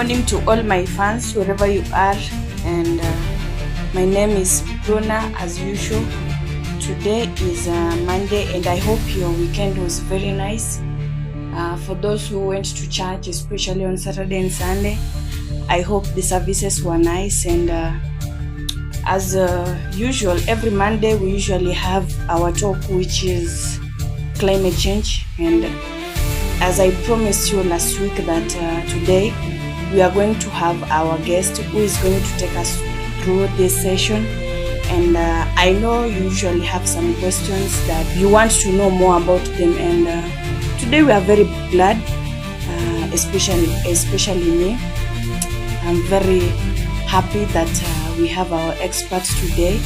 morning to all my fans, wherever you are. And my name is Bruna, as usual. Today is Monday, and I hope your weekend was very nice. For those who went to church, especially on Saturday and Sunday, I hope the services were nice. And as usual, every Monday we usually have our talk, which is climate change. And as I promised you last week that today we are going to have our guest who is going to take us through this session. And I know you usually have some questions that you want to know more about them. And today we are very glad, especially me. I'm very happy that we have our experts today.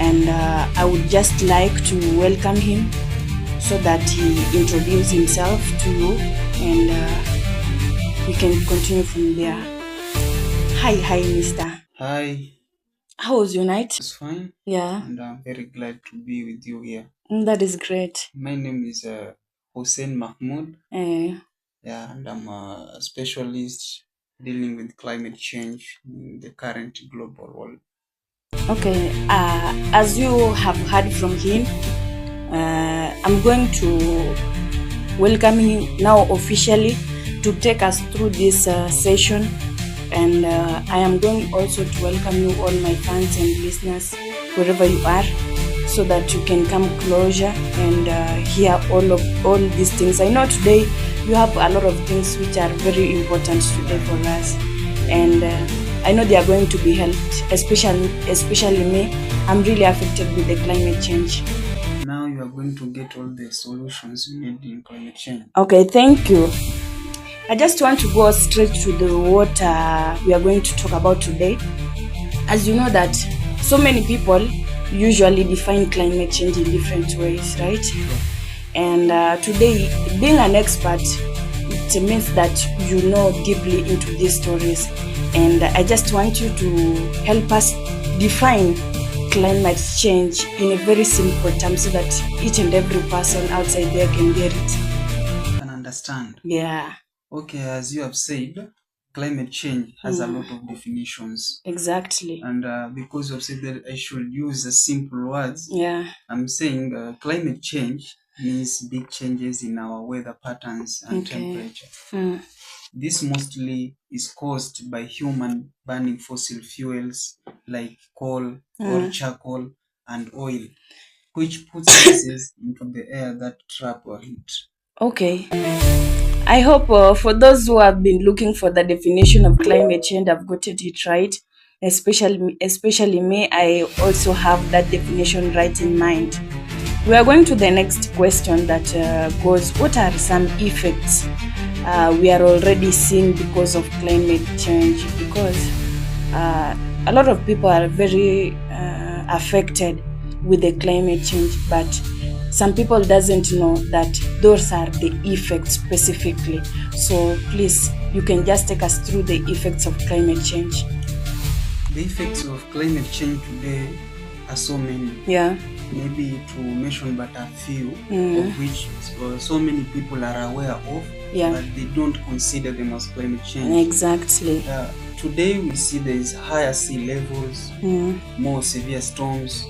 And I would just like to welcome him so that he introduces himself to you, and we can continue from there. Hi, mister. Hi, How was your night? it's fine, Yeah, and I'm very glad to be with you here. that is great. My name is Hussein Mahmoud, Eh, and I'm a specialist dealing with climate change in the current global world. okay, as you have heard from him, I'm going to welcome him now officially to take us through this session. And I am going also to welcome you, all my fans and listeners, wherever you are, so that you can come closer and hear all these things. I know today you have a lot of things which are very important today for us, and I know they are going to be helped, especially me. I'm really affected with the climate change. Now you are going to get all the solutions you need in climate change. Okay, thank you. I just want to go straight to what we are going to talk about today. As you know that so many people usually define climate change in different ways, right? And today, being an expert, it means that you know deeply into these stories. And I just want you to help us define climate change in a very simple term so that each and every person outside there can get it. Can understand. Yeah. Okay, as you have said, climate change has a lot of definitions. Exactly. And because you have said that I should use the simple words, Yeah. I'm saying climate change means big changes in our weather patterns and temperature. This mostly is caused by human burning fossil fuels like coal or charcoal and oil, which puts gases into the air that trap or heat. Okay. I hope for those who have been looking for the definition of climate change, I've gotten it right. Especially me, I also have that definition right in mind. We are going to the next question that goes, what are some effects we are already seeing because of climate change? Because a lot of people are very affected with the climate change, but some people doesn't know that those are the effects specifically. So please, you can just take us through the effects of climate change. The effects of climate change today are so many. Yeah. Maybe to mention but a few, of which so many people are aware of, but they don't consider them as climate change. Exactly. Today we see there is higher sea levels, more severe storms,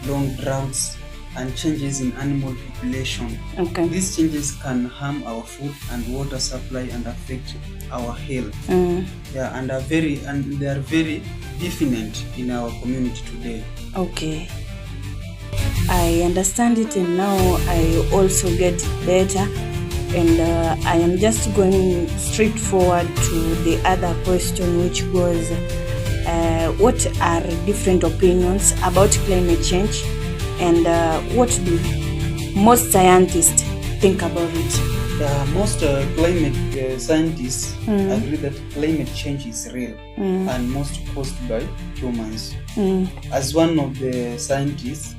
long droughts, and changes in animal population. Okay. These changes can harm our food and water supply and affect our health. And they are very definite in our community today. Okay. I understand it, and now I also get better. And I am just going straight forward to the other question, which was what are different opinions about climate change, and what do most scientists think about it? Most climate scientists agree that climate change is real and most caused by humans. As one of the scientists,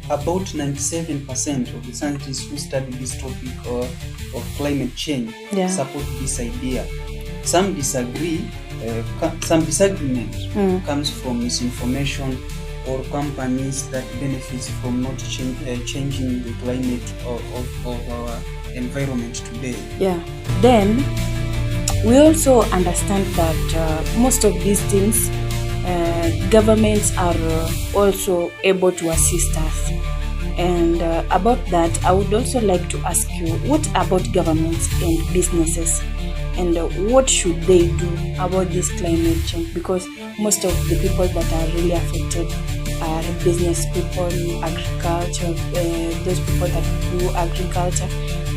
about 97% of the scientists who study this topic of climate change support this idea. Some disagree. Some disagreement comes from misinformation or companies that benefit from not changing the climate of our environment today. Yeah. Then we also understand that most of these things, governments are also able to assist us. And about that, I would also like to ask you, what about governments and businesses? And what should they do about this climate change? Because most of the people that are really affected are business people, agriculture, those people that do agriculture,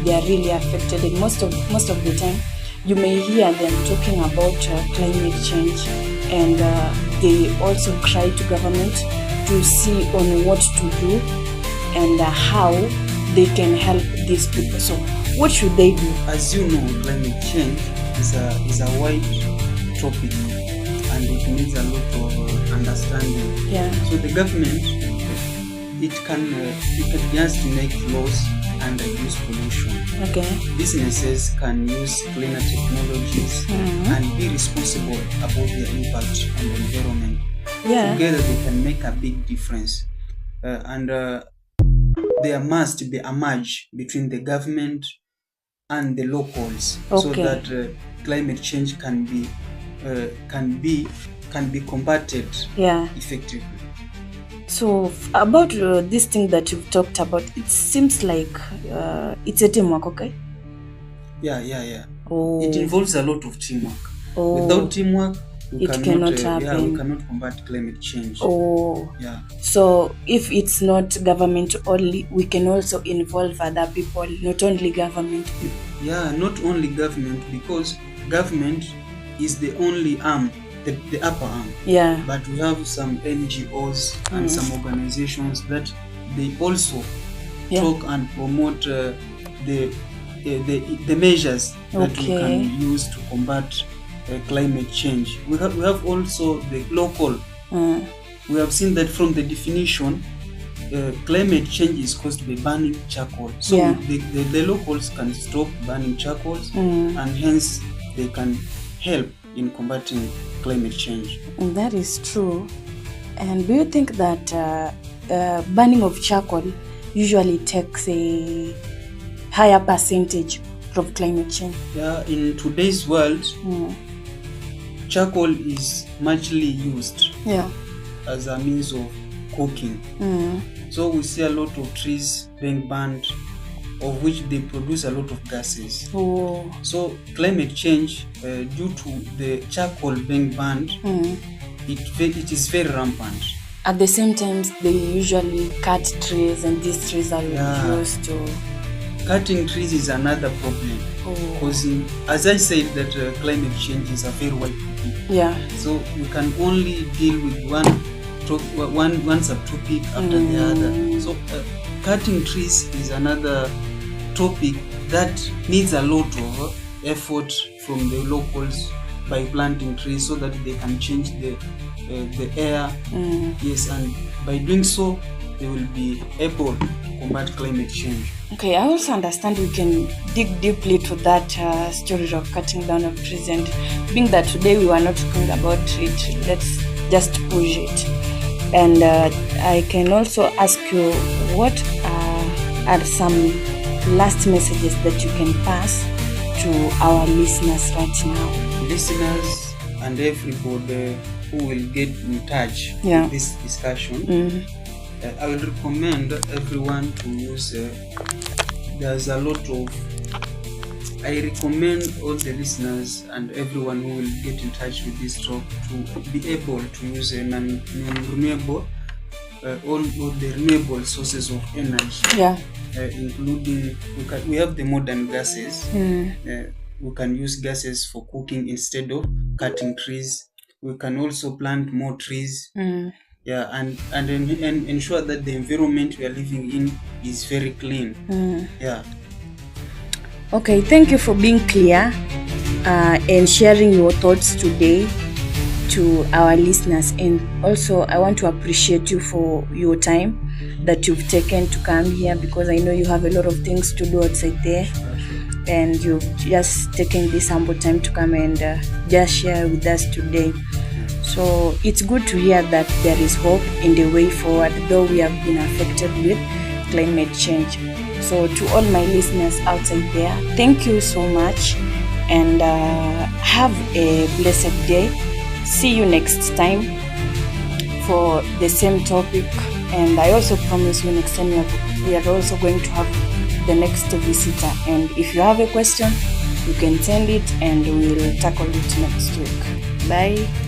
they are really affected. And most of the time, you may hear them talking about climate change, and they also cry to government to see on what to do and how they can help these people. So what should they do? As you know, climate change is a wide topic, and it needs a lot of understanding. Yeah. So the government, it can just make laws and reduce pollution. Okay. Businesses can use cleaner technologies and be responsible about their impact on the environment. Yeah. Together they can make a big difference. And there must be a merge between the government and the locals, so that climate change can be combated effectively. So about this thing that you've talked about, it seems like it's a teamwork, okay? Yeah. Oh. It involves a lot of teamwork. Oh. Without teamwork, we cannot happen. We cannot combat climate change. Oh. Yeah. So if it's not government only, we can also involve other people, not only government. Yeah, not only government, because government is the only arm, the upper arm. Yeah. But we have some NGOs and some organizations that they also talk and promote the measures that we can use to combat climate change. We have also the local. We have seen that from the definition, climate change is caused by burning charcoal. So the locals can stop burning charcoals, and hence they can help in combating climate change. And that is true. And do you think that burning of charcoal usually takes a higher percentage of climate change? Yeah, in today's world, charcoal is muchly used as a means of cooking. So we see a lot of trees being burned, of which they produce a lot of gases. Oh. So climate change, due to the charcoal being burned, it is very rampant. At the same time, they usually cut trees, and these trees are used to... Cutting trees is another problem, because as I said, that climate change is a very wide topic. Yeah. So we can only deal with one subtopic after the other. So cutting trees is another topic that needs a lot of effort from the locals by planting trees, so that they can change the air. Yes, and by doing so, they will be able to combat climate change. Okay, I also understand we can dig deeply to that story of cutting down of trees, and being that today we were not talking about it, let's just push it. And I can also ask you, what are some last messages that you can pass to our listeners right now? Listeners and everybody who will get in touch with this discussion, I will recommend everyone to use, there's a lot of, I recommend all the listeners and everyone who will get in touch with this talk to be able to use a non-renewable, all the renewable sources of energy, including, we have the modern gases. We can use gases for cooking instead of cutting trees. We can also plant more trees. And ensure that the environment we are living in is very clean. Okay, thank you for being clear and sharing your thoughts today to our listeners. And also, I want to appreciate you for your time that you've taken to come here, because I know you have a lot of things to do outside there, and you've just taken this humble time to come and just share with us today. So it's good to hear that there is hope in the way forward, though we have been affected with climate change. So to all my listeners outside there, thank you so much. and have a blessed day. See you next time for the same topic, and I also promise you next time we are also going to have the next visitor, and if you have a question you can send it and we'll tackle it next week. Bye.